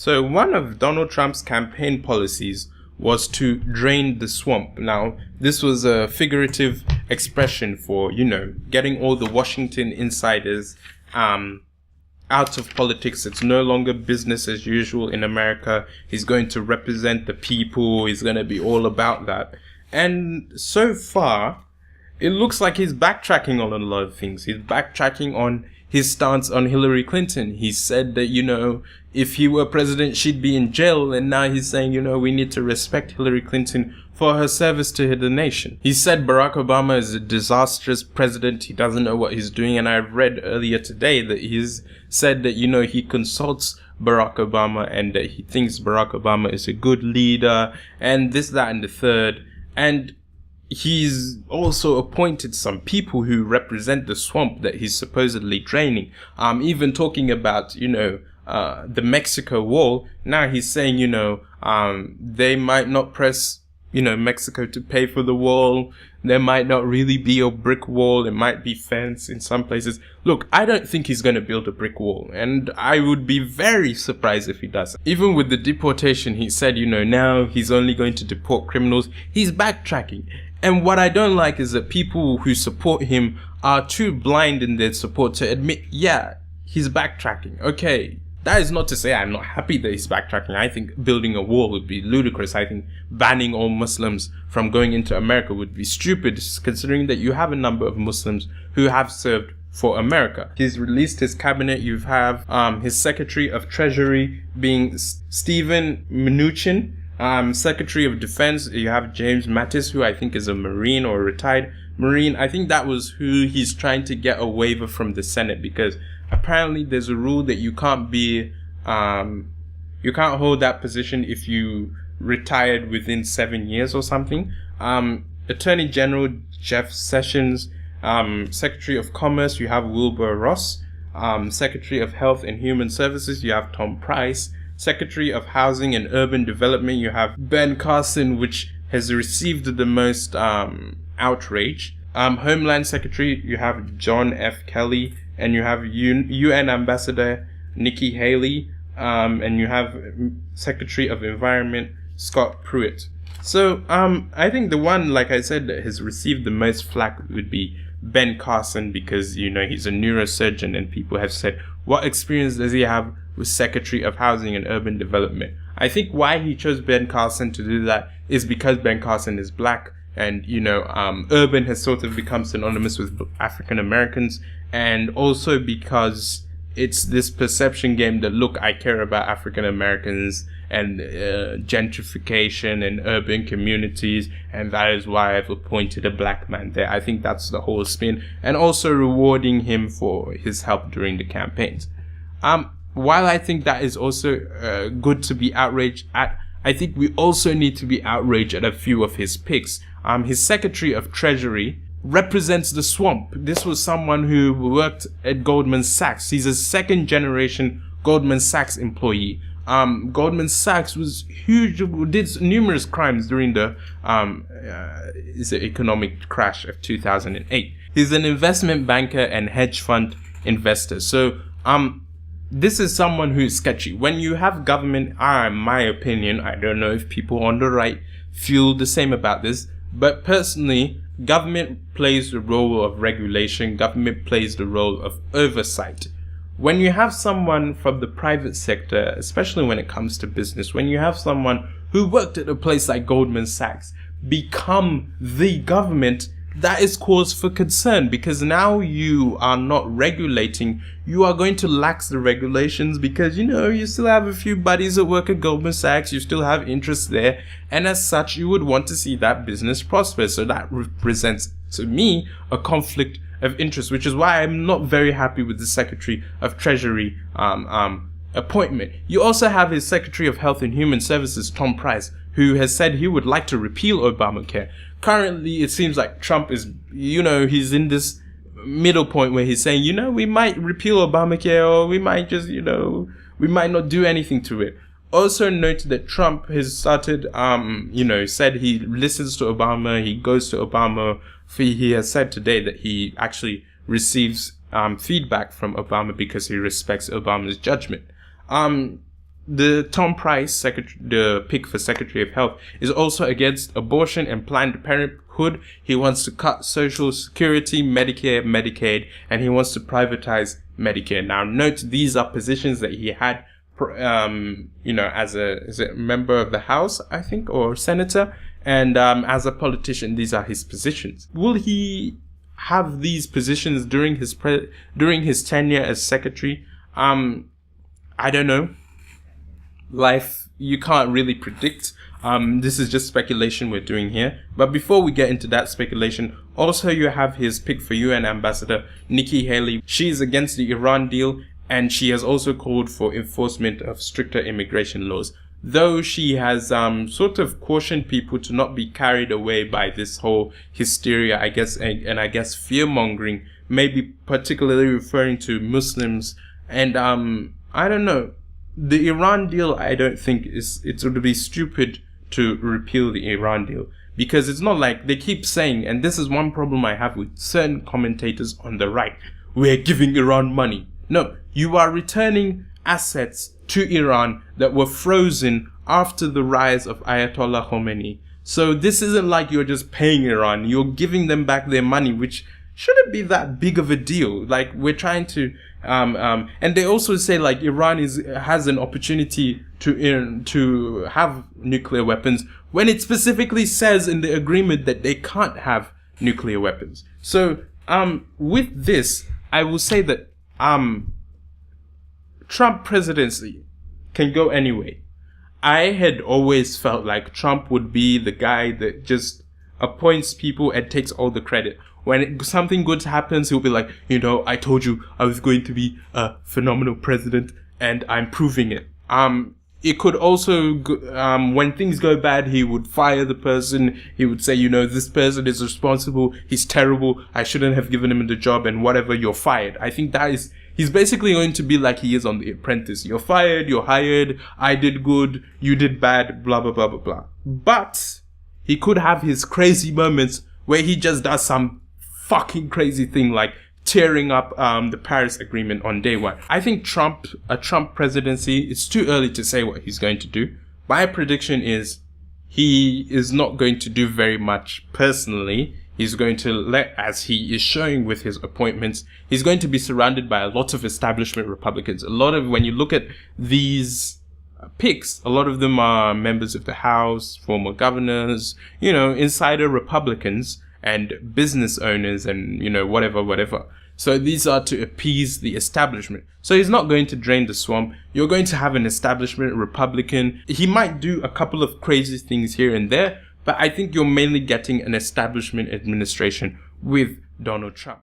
So one of Donald Trump's campaign policies was to drain the swamp. Now, this was a figurative expression for, getting all the Washington insiders out of politics. It's no longer business as usual in America. He's going to represent the people. He's going to be all about that. And so far, it looks like he's backtracking on a lot of things. He's backtracking on his stance on Hillary Clinton. He said that, if he were president, she'd be in jail. And now he's saying, we need to respect Hillary Clinton for her service to the nation. He said Barack Obama is a disastrous president. He doesn't know what he's doing. And I read earlier today that he's said that, he consults Barack Obama and that he thinks Barack Obama is a good leader and this, that, and the third. And he's also appointed some people who represent the swamp that he's supposedly draining. Even talking about, the Mexico wall. Now he's saying, they might not press, Mexico to pay for the wall. There might not really be a brick wall. It might be fence in some places. Look, I don't think he's going to build a brick wall. And I would be very surprised if he does. Even with the deportation, he said, now he's only going to deport criminals. He's backtracking. And what I don't like is that people who support him are too blind in their support to admit, yeah, he's backtracking. Okay. That is not to say I'm not happy that he's backtracking. I think building a wall would be ludicrous. I think banning all Muslims from going into America would be stupid, considering that you have a number of Muslims who have served for America. He's released his cabinet. You have his Secretary of Treasury being Steven Mnuchin. Secretary of Defense, you have James Mattis, who I think is a Marine or a retired Marine. I think that was who he's trying to get a waiver from the Senate, because apparently there's a rule that you can't hold that position if you retired within 7 years or something. Attorney General Jeff Sessions, Secretary of Commerce, you have Wilbur Ross, Secretary of Health and Human Services, you have Tom Price, Secretary of Housing and Urban Development, you have Ben Carson, which has received the most outrage. Homeland Secretary, you have John F. Kelly, and you have UN Ambassador Nikki Haley, and you have Secretary of Environment Scott Pruitt. So I think the one, like I said, that has received the most flack would be Ben Carson, because he's a neurosurgeon, and people have said, what experience does he have with Secretary of Housing and Urban Development? I think why he chose Ben Carson to do that is because Ben Carson is black, and urban has sort of become synonymous with African Americans, and also because it's this perception game that, look, I care about African Americans and gentrification and urban communities, and that is why I've appointed a black man there. I think that's the whole spin, and also rewarding him for his help during the campaigns. While I think that is also good to be outraged at, I think we also need to be outraged at a few of his picks. His Secretary of Treasury represents the swamp. This was someone who worked at Goldman Sachs. He's a second generation Goldman Sachs employee. Goldman Sachs was huge, did numerous crimes during the economic crash of 2008. He's an investment banker and hedge fund investor. So this is someone who is sketchy. When you have government, in my opinion, I don't know if people on the right feel the same about this, but personally, government plays the role of regulation. Government plays the role of oversight. When you have someone from the private sector, especially when it comes to business, when you have someone who worked at a place like Goldman Sachs become the government, that is cause for concern, because now you are not regulating. You are going to lax the regulations because, you still have a few buddies that work at Goldman Sachs. You still have interests there. And as such, you would want to see that business prosper. So that represents, to me, a conflict of interest, which is why I'm not very happy with the Secretary of Treasury appointment. You also have his Secretary of Health and Human Services, Tom Price, who has said he would like to repeal Obamacare. Currently, it seems like Trump is, he's in this middle point where he's saying, we might repeal Obamacare, or we might just, we might not do anything to it. Also note that Trump has started, said he listens to Obama, he goes to Obama. He has said today that he actually receives feedback from Obama because he respects Obama's judgment. the Tom Price, the pick for Secretary of Health, is also against abortion and Planned Parenthood. He wants to cut Social Security, Medicare, Medicaid, and he wants to privatize Medicare. Now, note these are positions that he had, as a member of the House, I think, or senator, and as a politician, these are his positions. Will he have these positions during his tenure as secretary? I don't know. Life, you can't really predict. This is just speculation we're doing here. But before we get into that speculation, also you have his pick for UN Ambassador, Nikki Haley. She is against the Iran deal, and she has also called for enforcement of stricter immigration laws. Though she has sort of cautioned people to not be carried away by this whole hysteria, I guess, and I guess fear-mongering, maybe particularly referring to Muslims. And I don't know. The Iran deal, I don't think it would be stupid to repeal the Iran deal, because it's not like they keep saying, and this is one problem I have with certain commentators on the right, we're giving Iran money. No, you are returning assets to Iran that were frozen after the rise of Ayatollah Khomeini. So this isn't like you're just paying Iran, you're giving them back their money, which shouldn't be that big of a deal. Like, we're trying to and they also say like Iran has an opportunity to have nuclear weapons when it specifically says in the agreement that they can't have nuclear weapons. So with this, I will say that Trump presidency can go anyway. I had always felt like Trump would be the guy that just appoints people and takes all the credit. When something good happens, he'll be like, I told you I was going to be a phenomenal president, and I'm proving it. It could also, when things go bad, he would fire the person. He would say, this person is responsible. He's terrible. I shouldn't have given him the job, and whatever, you're fired. I think he's basically going to be like he is on The Apprentice. You're fired, you're hired, I did good, you did bad, blah, blah, blah, blah, blah. But he could have his crazy moments where he just does some fucking crazy thing like tearing up the Paris Agreement on day one. I think a Trump presidency, it's too early to say what he's going to do. My prediction is he is not going to do very much personally. He's going to as he is showing with his appointments, he's going to be surrounded by a lot of establishment Republicans. When you look at these picks, a lot of them are members of the House, former governors, insider Republicans, and business owners, and whatever. So these are to appease the establishment. So he's not going to drain the swamp. You're going to have an establishment Republican. He might do a couple of crazy things here and there, but I think you're mainly getting an establishment administration with Donald Trump.